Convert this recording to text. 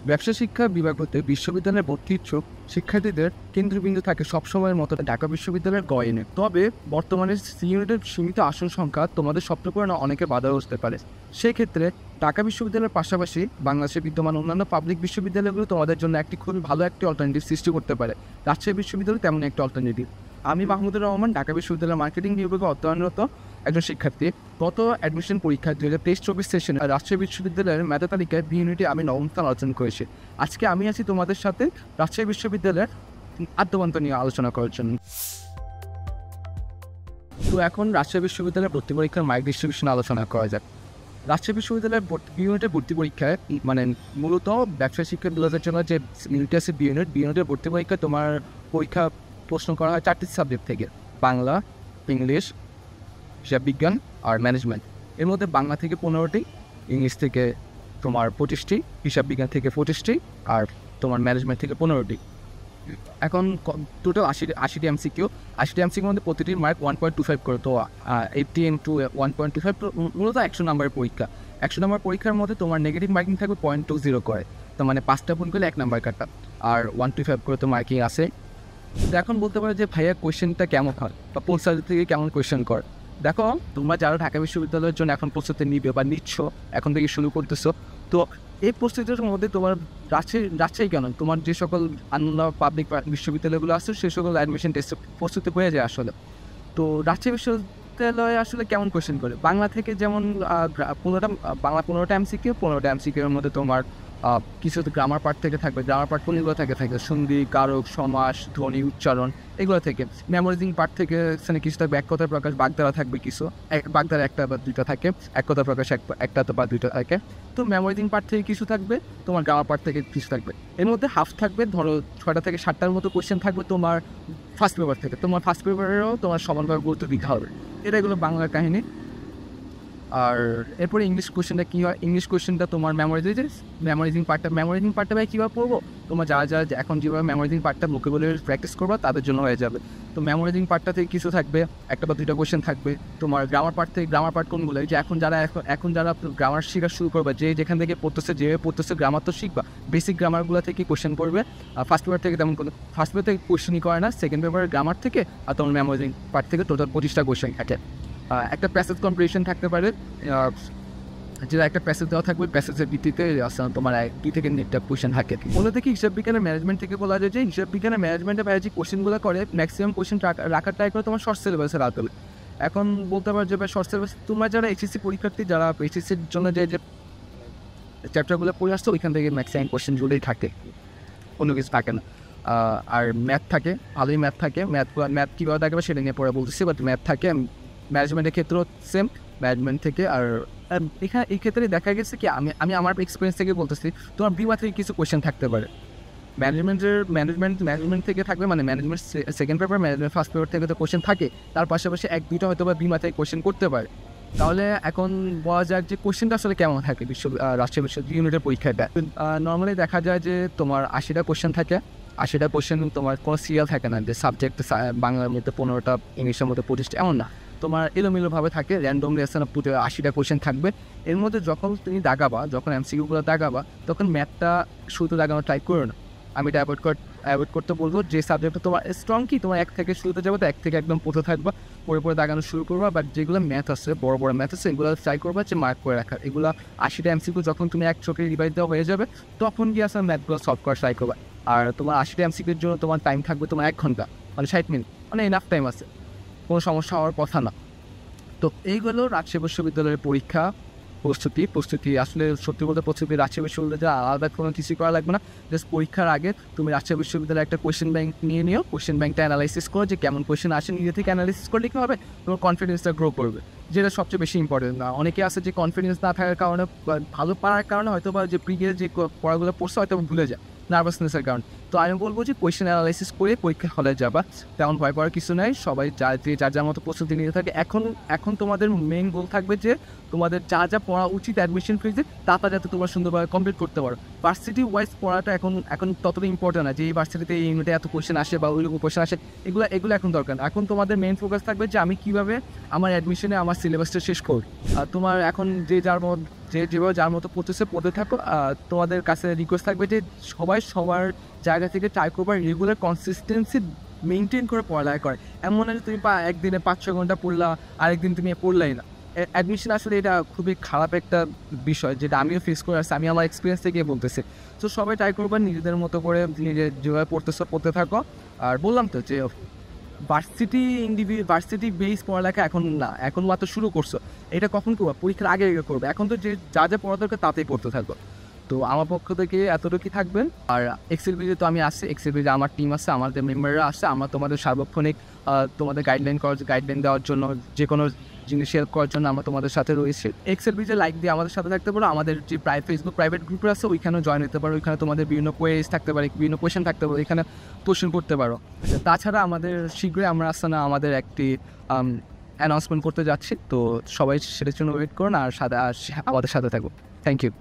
ব্যবসা শিক্ষা বিভাগ হতে বিশ্ববিদ্যালয়ের ভর্তি ইচ্ছুক শিক্ষার্থীদের কেন্দ্রবিন্দু থাকে সবসময়ের মতো ঢাকা বিশ্ববিদ্যালয়ের গয়নে। তবে বর্তমানে সি ইউনিটের সীমিত আসন সংখ্যা তোমাদের স্বপ্ন পূরণে অনেকে বাধা আসতে পারে। সেক্ষেত্রে ঢাকা বিশ্ববিদ্যালয়ের পাশাপাশি বাংলাদেশে বিদ্যমান অন্যান্য পাবলিক বিশ্ববিদ্যালয়গুলো তোমাদের জন্য একটি খুবই ভালো একটি অল্টারনেটিভ সৃষ্টি করতে পারে। রাজশাহী বিশ্ববিদ্যালয় তেমন একটি অল্টারনেটিভ। আমি মাহমুদুর রহমান, ঢাকা বিশ্ববিদ্যালয়ের মার্কেটিং বিভাগে অধ্যয়নরত একজন শিক্ষার্থী। গত অ্যাডমিশন পরীক্ষা 2023-24 সেশনে রাজশাহী বিশ্ববিদ্যালয়ের মেধা তালিকায় বি ইউনিটে আমি 9ম স্থান অর্জন করেছি। আজকে আমি আছি তোমাদের সাথে রাজশাহী বিশ্ববিদ্যালয়ের আদ্যবন্ত নিয়ে আলোচনা করার জন্য। তো এখন রাজশাহী বিশ্ববিদ্যালয়ের ভর্তি পরীক্ষার মার্ক ডিস্ট্রিবিউশন আলোচনা করা যাক। রাজশাহী বিশ্ববিদ্যালয়ের বি ইউনিটের ভর্তি পরীক্ষায় মূলত ব্যবসায় শিক্ষা 2000 জন্য যে ইউনিট আছে বি ইউনিটের ভর্তি পরীক্ষা তোমার পরীক্ষা প্রশ্ন করা হয় 4টি সাবজেক্ট থেকে: বাংলা, ইংলিশ, হিসাব বিজ্ঞান আর ম্যানেজমেন্ট। এর মধ্যে বাংলা থেকে 15টি, ইংলিশ থেকে তোমার 25টি, হিসাব বিজ্ঞান থেকে 25টি আর তোমার ম্যানেজমেন্ট থেকে 15টি। এখন টোটাল 80টি এমসিকিউ। 80টি এমসিকিউর মধ্যে প্রতিটির মার্ক 1.25 করে। তো 80 into 1.25 মূলত 100 নম্বরের পরীক্ষা। 100 নম্বর পরীক্ষার মধ্যে তোমার নেগেটিভ মার্কিং থাকবে 0.20 করে। তো মানে 5টা ভুল করলে 1 নাম্বার কাটা, আর 125 করে তো মার্কিং আছে। তো এখন বলতে পারো যে ভাইয়া কোয়েশ্চেনটা কেমন হয় বা কোন সাবজেক্ট থেকে কেমন কোয়েশ্চেন কর। দেখো, তোমরা যারা ঢাকা বিশ্ববিদ্যালয়ের জন্য এখন প্রস্তুতি নিবে বা নিচ্ছ, এখন থেকে শুরু করতেছো, তো এই প্রস্তুতির মধ্যে তোমার রাজশাহী কেন, তোমার যে সকল অন্য পাবলিক বিশ্ববিদ্যালয়গুলো আছে সে সকল অ্যাডমিশন টেস্টে প্রস্তুতি হয়ে যায় আসলে। তো রাজশাহী বিশ্ববিদ্যালয়ে আসলে কেমন কোয়েশ্চেন করে, বাংলা থেকে যেমন 15টা এমসিকিউ, 15টা এমসিকিউর মধ্যে তোমার কিছু গ্রামার পার্ট থেকে থাকবে। গ্রামার পার্ট কোনগুলো থাকে সন্ধি, কারক, সমাস, ধ্বনি, উচ্চারণ, এগুলো থেকে। মেমোরাইজিং পার্ট থেকে কিছু থাকবে এক কথা প্রকাশ, বাগধারা থাকবে কিছু, বাগধারা 1টা বা 2টা থাকে, এক কথা প্রকাশ 1টা বা 2টা থাকে। তো মেমোরাইজিং পার্ট থেকে কিছু থাকবে, তোমার গ্রামার পার্ট থেকে কিছু থাকবে। এর মধ্যে হাফ থাকবে, ধরো 6টা থেকে 7টার মতো কোয়েশ্চেন থাকবে তোমার ফার্স্ট পেপার থেকে। তোমার ফার্স্ট পেপারেও তোমার সমানভাবে গুরুত্ব দিতে হবে। এগুলো বাংলার কাহিনী। আর এরপরে ইংলিশ কোয়েশ্চেনটা কী হয়, ইংলিশ কোয়েশ্চেনটা তোমার মেমোরাইজিং পার্টটা ভাই কীভাবে পড়বো, তোমার যারা এখন যেভাবে মেমোরাইজিং পার্টটা মুখে বলে প্র্যাকটিস করবা তাদের জন্য হয়ে যাবে। তো মেমোরাইজিং পার্টটা থেকে কিছু থাকবে, 1টা বা 2টা কোয়েশ্চেন থাকবে। তোমার গ্রামার পার্ট থেকে, গ্রামার পার্ট কোনগুলো, যে এখন যারা গ্রামার শেখা শুরু করবে, যেখান থেকে যেভাবে পড়তেছে গ্রামার তো শিখবা, বেসিক গ্রামারগুলো থেকে কোয়েশ্চেন করবে। ফার্স্ট পেপার থেকে তেমন কোনো ফার্স্ট পেপার থেকে কোয়েশ্চেনই করে না, সেকেন্ড পেপারের গ্রামার থেকে আর তোমার মেমোরাইজিং পার্ট থেকে টোটাল 25টা কোয়েশ্চেন থাকে। একটা প্যাসেজ কম্পিটিশন থাকতে পারে, যেটা একটা প্যাসেজ দেওয়া থাকবে, প্যাসেজের ভিত্তিতে তোমার 2 থেকে 3টা কোয়েশ্চেন থাকে। অন্যদিকে হিসাব বিজ্ঞানের ম্যানেজমেন্ট থেকে বলা যায় যে হিসাব বিজ্ঞানের ম্যানেজমেন্টের বাইরে যে কোয়েশ্চেনগুলো করে ম্যাক্সিমাম কোয়েশ্চেন রাখার ট্রাই করে তোমার শর্ট সিলেবাসে রাখতে হবে। এখন বলতে পারো যে শর্ট সিলেবাস, তোমরা যারা এইচএসসি পরীক্ষার্থী, যারা এইচএসসির জন্য যে চ্যাপ্টারগুলো পড়ে আসছো, ওইখান থেকে ম্যাক্সিমাম কোয়েশ্চেনগুলোই থাকে, অন্য কিছু থাকে না। আর ম্যাথ থাকে, ভালোই ম্যাথ থাকে। ম্যাথ কীভাবে দেখাবে সেটা নিয়ে পরে বলতেছি, বাট ম্যাথ থাকে। ম্যানেজমেন্টের ক্ষেত্রেও সেম, ম্যানেজমেন্ট থেকে। আর এই ক্ষেত্রে দেখা গেছে কি, আমি আমার এক্সপিরিয়েন্স থেকে বলতেছি, তোমার বিমা থেকে কিছু কোয়েশ্চেন থাকতে পারে। ম্যানেজমেন্ট থেকে থাকবে, মানে management second paper, management first paper থেকে তো কোয়েশ্চেন থাকে, তার পাশাপাশি 1-2টা হয়তো বা বিমা থেকে কোয়েশ্চেন করতে পারে। তাহলে এখন বলা যাক যে কোয়েশ্চেনটা আসলে কেমন থাকে রাজশাহী বিশ্ববিদ্যালয় ইউনিটের পরীক্ষাটা। নর্মালি দেখা যায় যে তোমার 80টা কোয়েশ্চেন থাকে। 80টা কোয়েশ্চেন তোমার কোনো সিরিয়াল থাকে না, যে সাবজেক্ট বাংলার মধ্যে 15টা, ইংলিশের মধ্যে 25টা, এমন না। তোমার এলোমেলোভাবে থাকে, র্যান্ডমলি 80টা কোয়েশ্চেন থাকবে। এর মধ্যে যখন তুমি যখন এমসিকিউগুলো দাগাবা, তখন ম্যাথটা শুরুতে দাগানো ট্রাই করো না। আমি এটা অ্যাভয়েড করতে বলবো। যে সাবজেক্টটা তোমার স্ট্রং, কি তোমার 1 থেকে শুরুতে যাবে, তো 1 থেকে একদম পড়তে থাকবা, পরে দাগানো শুরু করবা। বাট যেগুলো ম্যাথ আছে, বড় ম্যাথ আছে, এগুলো ট্রাই করবা যে মার্ক করে রাখার। এগুলো 80টা এমসিকিউ যখন তুমি এক চোখে রিভাইজ দেওয়া হয়ে যাবে, তখন গিয়ে ম্যাথগুলো সলভ করার ট্রাই করবা। আর তোমার 80টা এমসিকিউর জন্য তোমার টাইম থাকবে তোমার 1 ঘন্টা, মানে 60 মিনিট, মানে এনাফ টাইম আছে, কোনো সমস্যা হওয়ার কথা না। তো এইগুলো রাজশাহী বিশ্ববিদ্যালয়ের পরীক্ষা প্রস্তুতি আসলে সত্যি বলতে প্রস্তুতি রাজশাহী বিশ্ববিদ্যালয়ে আলাদা কোনো কিছু করা লাগবে না। জাস্ট পরীক্ষার আগে তুমি রাজশাহী বিশ্ববিদ্যালয়ে একটা কোয়েশ্চেন ব্যাংক নিয়ে নিও, কোয়েশ্চেন ব্যাংকটা অ্যানালাইসিস করো, যে কেমন কোয়েশ্চেন আসে, নিজে থেকে অ্যানালাইসিস করলে কী হবে, তোমার কনফিডেন্সটা গ্রো করবে, যেটা সবচেয়ে বেশি ইম্পর্টেন্ট। না, অনেকে আছে যে কনফিডেন্স না থাকার কারণে, ভালো পারার কারণে হয়তো বা যে প্রিভিয়াস যে পড়াগুলো পড়ছে হয়তো ভুলে যায়, নার্ভাসনেসের কারণে। তো আমি বলবো যে কোয়েশ্চেন অ্যানালাইসিস করে পরীক্ষা হলে যাবা, তেমন ভয় পাওয়ার কিছু নাই। সবাই যার মতো প্রস্তুতি নিতে থাকে। এখন তোমাদের মেইন গোল থাকবে যে তোমাদের যা পড়া উচিত অ্যাডমিশন ফেজে, তা যাতে তোমরা সুন্দরভাবে কমপ্লিট করতে পারো। ভার্সিটি ওয়াইজ পড়াটা এখন ততটা ইম্পর্টেন্ট না, যে এই ভার্সিটিতে এই ইউনিটে এত কোয়েশ্চেন আসে বা ওইরকম কোয়েশ্চেন আসে, এগুলো এখন দরকার না। এখন তোমাদের মেইন ফোকাস থাকবে যে আমি কীভাবে আমার অ্যাডমিশনে আমার সিলেবাসটা শেষ করি। আর তোমার এখন যে যেভাবে যার মতো পড়তেছে পড়তে থাকো। তোমাদের কাছে রিকোয়েস্ট থাকবে যে সবাই সবার জায়গা থেকে ট্রাই করবার রেগুলার কনসিস্টেন্সি মেনটেন করে পড়ালেখা করে। এমন না যে তুমি একদিনে 5-6 ঘন্টা পড়লা, আরেকদিন তুমি পড়লাই না। অ্যাডমিশন আসলে এটা খুবই খারাপ একটা বিষয়, যেটা আমিও ফেস করে আসছি, আমি আমার এক্সপিরিয়েন্স থেকে বলতেছি। তো সবাই ট্রাই করবা নিজেদের মতো করে, নিজে যেভাবে পড়তেছো পড়তে থাকো। আর বললাম তো যে ভার্সিটি বেস পড়ালেখা এখন না, এখন মাত্র শুরু করছো। এটা কখন করবা? পরীক্ষার আগে আগে করবে। এখন তো যে যা যা পড়া দরকার তাতেই পড়তে থাকো। তো আমার পক্ষ থেকে এতটুকুই থাকবেন। আর এক্সেল বিজে তো আমি আসছি, এক্সেল বিজে আমার টিম আছে, আমাদের মেম্বাররা আসছে। আমরা তোমাদের সার্বক্ষণিক তোমাদের গাইডলাইন দেওয়ার জন্য, যে কোনো জিনিস হেল্প করার জন্য আমরা তোমাদের সাথে রয়েছি। এক্সেল বিজে লাইক দিয়ে আমাদের সাথে থাকতে পারো। আমাদের যে ফেসবুক প্রাইভেট গ্রুপ আছে ওইখানেও জয়েন হতে পারো। ওইখানে তোমাদের বিভিন্ন কোয়েস থাকতে পারে, বিভিন্ন কোয়েশন থাকতে পারে, এখানে কোয়েশন করতে পারো। তাছাড়া আমাদের শীঘ্রই আমরা আসলে আমাদের একটি অ্যানাউন্সমেন্ট করতে যাচ্ছি। তো সবাই সেটার জন্য ওয়েট করুন আর আমাদের সাথে থাকুন। Thank you.